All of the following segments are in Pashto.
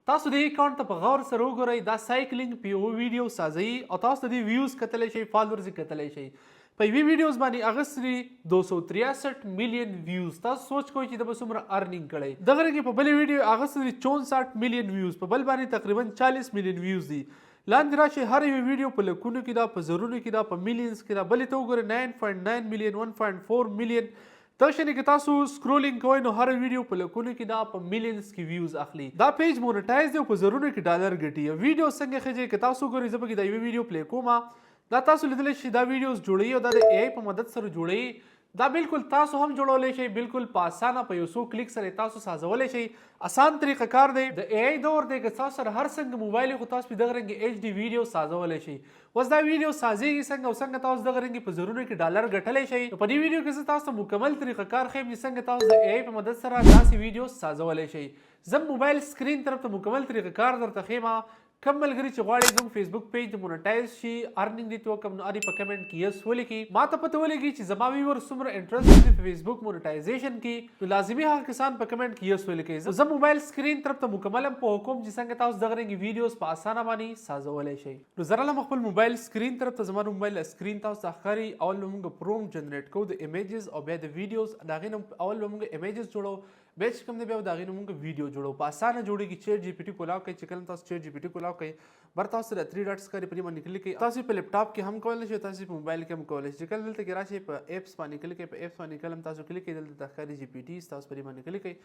تاسو د اکاونټ ته په غور سره وګورئ دا سایکلینګ پی او ویډیو سازوي او تاسو د دې ویوز کتلی شئ فالوورز یې کتلی شئ په یوې ویډیوز باندې اغستلي 263 میلیون ویوز تاسو سوچ کوئ چې د به څومره ارنینګ کړی دغه رنګې په بلې ویډیو اغستلي 64 میلیون ویوز په بل باندې تقریبا 40 میلیون ویوز دي لاندې راشي هر یوه ویډیو په لکونو کې ده په زرونو کې ده په میلیونز کې ده بلې ته وګورئ 9.9 میلیون 1.4 میلیون دا شنه کې تاسو سکرولینګ کوئ نو هر ویډیو په لکونو کې دا په میلیونز کې ویوز اخلي دا پیج مونټایز دی او په زرونو کې ډالر ګټي ویډیو څنګه خځې که تاسو ګورئ زه پکې دا یوه ویډیو پلی کوم دا تاسو لیدلی شئ دا ویډیوز جوړوي او دا د AI په مدد سره جوړوي دا بالکل تاسو هم جوړولی شئ بالکل په اسانه په یو څو کلیک سره تاسو سازولی شئ اسان طریقه کار دی د AI دور دی که تاسو سره هر څنګه موبایل خو تاسو په دغه رنګې HD ویډیو سازولی شئ اوس دا ویډیو سازیږي څنګه او څنګه تاسو دغه رنګې په زرونو کې ډالر ګټلی شئ په دې ویډیو کې زه تاسو ته مکمل طریقه کار ښیم چې څنګه تاسو د AI په مدد سره داسې ویډیو سازولی شئ زه موبایل سکرین طرف ته مکمل طریقه کار درته ښیم کم ملګري چې غواړي زموږ فیسبوک پیج مونټایز شي ارنینګ دې ته وکړم نو اري په کمنټ کې یس ولیکي ما ته پته ولګي چې زما ویور څومره انټرسټ دي په فیسبوک مونټایزیشن کې نو لازمي هغه کسان په کمنټ کې یس ولیکي زه موبایل سکرین طرف ته مکمل په حکم چې څنګه تاسو دغه رنګ ویډیوز په اسانه باندې سازولی شئ نو زه راغلم خپل موبایل سکرین طرف ته زما موبایل سکرین تاسو ته ښکاري اول به موږ پرومپټ جنریټ کوو د ایمیجز او بیا د ویډیوز د هغې نه اول به موږ ایمیجز جوړو بیا چې کوم دی بیا د هغې نه موږ ویډیو جوړو په اسانه جوړېږي چیټ جی پی ټي کولاو کوئ چې کله تاسو چیټ جی پی ټي کولاو کوئ بر تاسو د 3 ډاټس ښکاري په دې باندې کلیک کوئ تاسو په لیپټاپ کې هم کولی شئ تاسو په موبایل کې هم کولی شئ چې کله دلته کې راشئ په ایپس باندې کلیک کوئ په ایپس باندې کله هم تاسو کلیک کوئ دلته ته ښکاري جی پی ټیز تاسو په دې باندې کلیک کوئ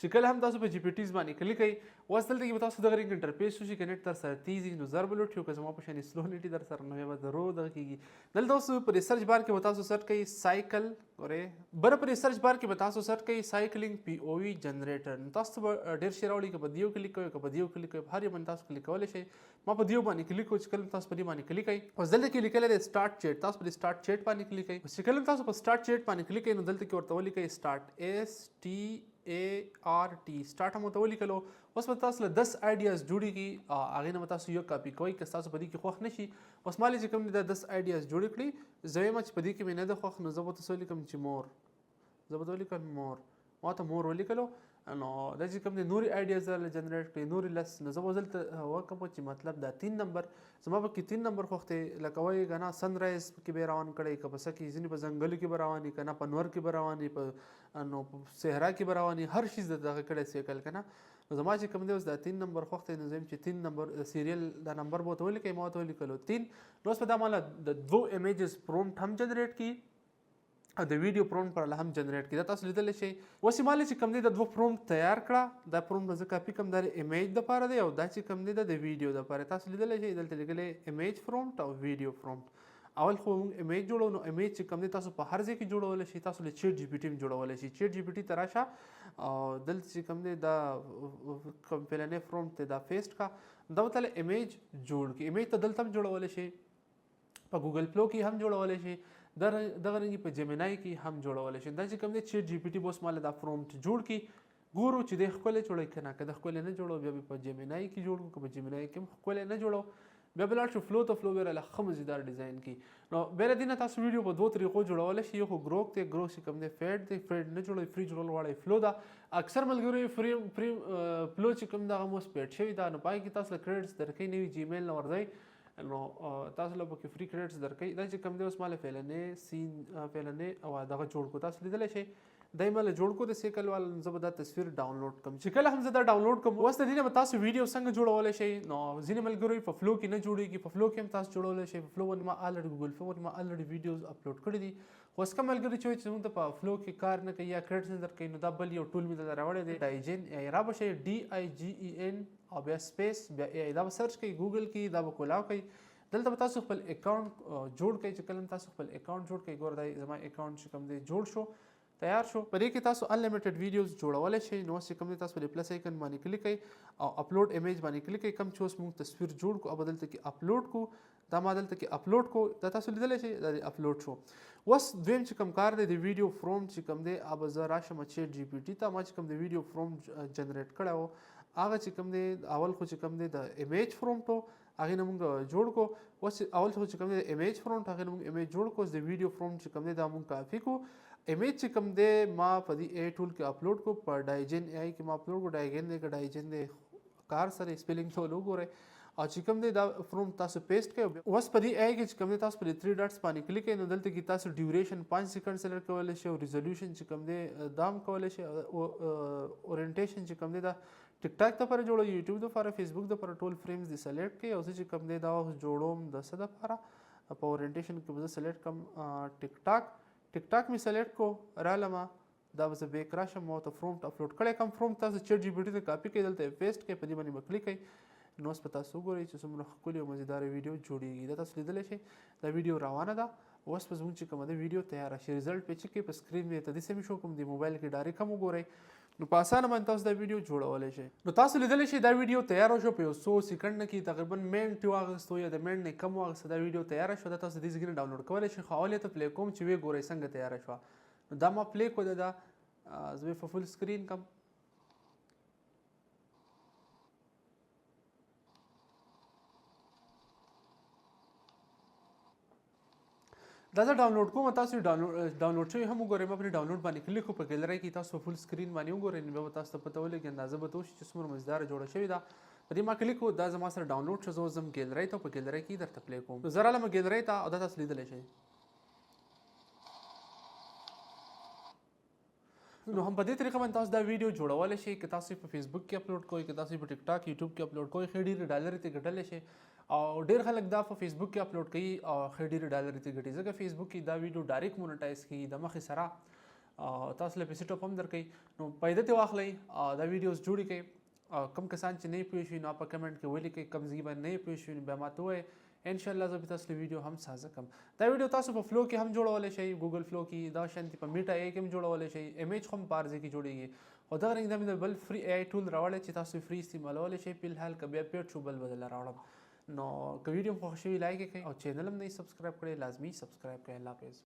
چې کله هم تاسو په جی پی ټیز باندې کلیک کوئ اوس دلته کې به تاسو دغه رنګ انټرفیس وشي که نیټ در سره تیز وي نو زر به لوټ شي او که زما په شانې سلو نیټ وي در سره نو بیا به ضرور دغه کېږي دلته اوس په ریسرچ بار کې به تاسو سرچ کوئ سایکل ګورئ بره په ریسرچ بار کې به تاسو سرچ کوئ سایکلینګ پی او وي جنریټر نو تاسو به ډېر شی راوړي که په دیو کلیک کوئ که په دیو کلیک کوئ هر یو باندې تاسو کلیک کولی شئ ما په دیو باندې کلیک کوم چې کله تاسو په دې باندې کلیک کوئ اوس دلته کې لیکلی دی سټارټ چیټ تاسو په سټارټ چیټ باندې کلیک کوئ چې کله تاسو په سټارټ چیټ باندې کلیک کوئ نو دلته کې ورته ولیکئ سټارټ START سټارټ هم ورته ولیکلو اوس به تاسو له 10 آیډیاز جوړېږي هغې نه به تاسو یو کاپي کوئ که ستاسو په دې کې خوښ نه شي اوس ما چې کوم دي دا 10 آیډیاز جوړې کړي زه وایم چې په دې کې مې نه ده خوښ نو زه به تاسو ولیکم چې مور زه به ولیکم مور ما ته مور ولیکلو نو دا چې کوم دي نورې آیډیاز درله جنریټ کړي نورې لس نو زه به دلته وکړم چې مطلب دا 3 نمبر زما پکې 3 نمبر خوښ دی لکه وایي که نه سن رایز کې به یې روان کړی که په څه کې ځینې په ځنګلو کې به روان وي که نه په نور کې به روان وي په نو په صحرا کې به روان وي هر شیز د دغه کړی سیکل که نه نو زما چې کوم دی اوس دا 3 نمبر خوښ دی نو زه یم چې 3 نمبر سیریل دا نمبر به ورته ولیکئ ما ورته ولیکلو 3 نو اوس به دا ماله د 2 ایمیجز پرومپټ هم جنریټ کړي او د ویډیو پرومپټ پر هم جنریټ کړي دا تاسو لیدلی شئ اوس یې مالی چې کوم دی د 2 پرومپټ تیار کړه دا پرومپټ به زه کاپي کړم دا د ایمیج دپاره دی او دا چې کوم دی دا د ویډیو دپاره تاسو لیدلی شئ دلته لیکلی ایمیج پرومپټ او ویډیو پرومپټ اول خو موږ ایمیج جوړو نو ایمیج چې کوم دی تاسو په هر ځای کې جوړولی شئ تاسو له چیټ جی پی ټي هم جوړولی شئ چیټ جی پی ټي ته راشه او دلته چې کوم دی دا کوم پلنې پرومپټ دی دا پیسټ کړه دا ورته ایمیج جوړ کړي ایمیج ته دلته هم جوړولی شئ په ګوګل پلو کې هم جوړولی شئ دغه رنګې په جیمینای کې هم جوړولی شي دا چې کوم دی چیټ جی پی ټي به اوس ماله دا پرومپټ جوړ کړي ګورو چې دی ښکلی جوړوي که نه که د ښکلی نه جوړو بیا به په جیمینای کې جوړ کړو که په جیمینای کې هم ښکلی نه جوړو بیا به لاړ شو فلو ته فلو بیا راله ښه مزیدار ډیزاین کړي نو بیا له دې نه تاسو ویډیو په 2 طریقو جوړولی شي یو خو ګروک دی ګروک چې کوم دی فیډ دی فیډ نه جوړوي فری جوړول غواړئ فلو ده اکثر ملګرو فری فلو چې کوم دغه مو سپیډ شوي ده نو پای کې تاسو له کریډټس درکوي نوي جیمیل نه ورځئ نو تاسو له پکې فری کریډټس درکوي دا چې کوم دی اوس ماله فعلنې سین فعلنې او دغه جوړ کړو تاسو لیدلی شئ دا یې ماله جوړ کړو د سیکل والا نو زه به دا تصویر ډاونلوډ کړم چې کله هم زه دا ډاونلوډ کړم اوس د دې نه به تاسو ویډیو څنګه جوړولی شئ نو ځینې ملګرو په فلو کې نه جوړېږي په فلو کې هم تاسو جوړولی شئ په فلو باندې ما الریډي ګوګل فلو باندې ما الریډي ویډیوز اپلوډ کړي دي خو اوس کوم ملګري چې وایي چې زموږ ته په فلو کې کار نه کوي یا کریډټس نه درکوي نو دا بل یو ټول مې دلته راوړی دی ډایجن را به شئ DIGEN او بیا سپیس بیا AI دا به سرچ کوئ ګوګل کې دا به کولاو کوئ دلته به تاسو خپل اکاونټ جوړ کړئ چې کله تاسو خپل اکاونټ جوړ کړئ ګوره دا زما اکاونټ چې کوم دی جوړ شو تیار شو په دې کې تاسو انلیمیټډ ویډیوز جوړولی شئ نو اوس چې کوم دی تاسو په دې پلس ایکن باندې کلیک کوئ او اپلوډ ایمیج باندې کلیک کوئ کوم چې اوس موږ تصویر جوړ کړو او دلته کې اپلوډ کړو دا ما دلته کې اپلوډ کړو دا تاسو لیدلی شئ دا اپلوډ شو اوس دویم چې کوم کار دی د ویډیو فرومټ چې کوم دی अब زه راشم چیټ جی پی ټي ته ما چې کوم دی ویډیو فرومټ جنریټ کړی و هغه چې کوم دی اول خو چې کوم دی د ایمیج فرومټ و هغې نه موږ جوړ کړو اوس اول خو چې کوم دی ایمیج فرومټ هغې نه موږ ایمیج جوړ کړو اوس د ویډیو فرومټ چې کوم دی دا موږ کافي کړو ایمیج چې کوم دی ما په دې AI ټول کې اپلوډ کړو په ډایجن AI کې ما اپلوډ کړو ډایجن دی که ډایجن دی کار سره سپیلینګ ټول وګورئ او چې کوم دی دا پرومپټ تاسو پیسټ کړئ. اوس په دې AI کې چې کوم دی تاسو په دې 3 ډاټس باندې کلیک کړئ نو دلته کې تاسو ډیوریشن 5 سیکنډ سلیکټ کولی شئ او ریزولوشن چې کوم دی دا هم کولی شئ او اورینټیشن چې کوم دی دا ټیک ټاک دپاره جوړوي، یوټیوب دپاره، فیسبوک دپاره ټول فریمز دې سلیکټ کړئ او زه چې کوم دی دا جوړوم د څه دپاره په اورینټیشن کې به زه سلیکټ کړم ټیک ټاک مې سلیکټ کو رالمه دا به زه بیک راشم او ته پرومپټ اپلوډ کړی کوم پرومپټ تاسو چیټ جی پی ټي ته کاپي کړئ دلته یې پیسټ کړئ په دې باندې به کلیک کړئ نو اوس به تاسو وګورئ چې څومره ښکلې او مزیداره ویډیو جوړیږي. دا تاسو لیدلی شئ دا ویډیو روانه ده. اوس به زموږ چې کومه ده ویډیو تیاره شي رزلټ پې چې په سکرین مې ته داسې مې شو کوم د موبایل کې ډایرکټ هم وګورئ نو په اسانه باندې تاسو دا ویډیو جوړولی شئ. نو تاسو لیدلی شئ دا ویډیو تیاره شو په یو څو سیکنډ کې تقریبا منټ واخیستو یا د منټ نه کم واخیسته دا ویډیو تیاره شوه. دا تاسو د دې ځای نه ډاونلوډ کولی شئ خو اول یې ته پلی کوم چې ویې ګورئ څنګه تیاره شوه. نو دا ما پلی کړو دا زه به په فل سکرین کم دا زه ډاونلوډ کوم تاسو ډاونلوډ شوی هم وګورئ ما پرې ډاونلوډ باندې کلیک کړو په ګیلرۍ کې تاسو په فل سکرین باندې وګورئ نو بیا به تاسو ته پته ولګي اندازه به ته وشي چې څومره مزداره جوړه شوې ده. په دې ما کلیک کړو دا زما سره ډاونلوډ شو زه اوس ځم ګیلرۍ ته په ګیلرۍ کې درته پلی کوم. نو زه رالم ګیلرۍ ته او دا تاسو لیدلی شئ. نو هم په دې طریقه باندې تاسو دا ویډیو جوړولی شئ که تاسو په فیسبوک کې اپلوډ کوئ که تاسو په ټیک ټاک یوټیوب کې اپلوډ کوئ ښې ډېرې ډالرې ترې ګټلی شئ او ډېر خلک دا په فیسبوک کې اپلوډ کوي او ښې ډېرې ډالرې ترې ګټي ځکه فیسبوک کې دا ویډیو ډایرکټ مونټایز کېږي د مخې سره تاسو له پیسې ټاپ هم درکوي. نو پیدا ترې واخلئ دا ویډیوز جوړې کړئ. کم کسان چې نه یې پوه شوي نو په کمنټ کې ولیکئ کوم ځای باندې نه یې پوه شوي نو بیا ماته ووایئ انشاءالله زه به تاسو له ویډیو هم سازه کړم. دا ویډیو تاسو په فلو کې هم جوړولی شئ ګوګل فلو کې دا شانتې په میټا AI کې هم جوړولی شئ ایمیج خو هم په هر ځای کې جوړیږي او دغه رنګ دا مې د بل فری AI ټول راوړی چې تاسو فری استعمالولی شئ. فلحال که بیا پیډ شو بل به درله راوړم. نو که ویډیو مو خوښ شوي لایک یې کړئ او چینل هم نه یې سبسکرایب کړی لازمي سبسکرایب کړئ. الله حافظ.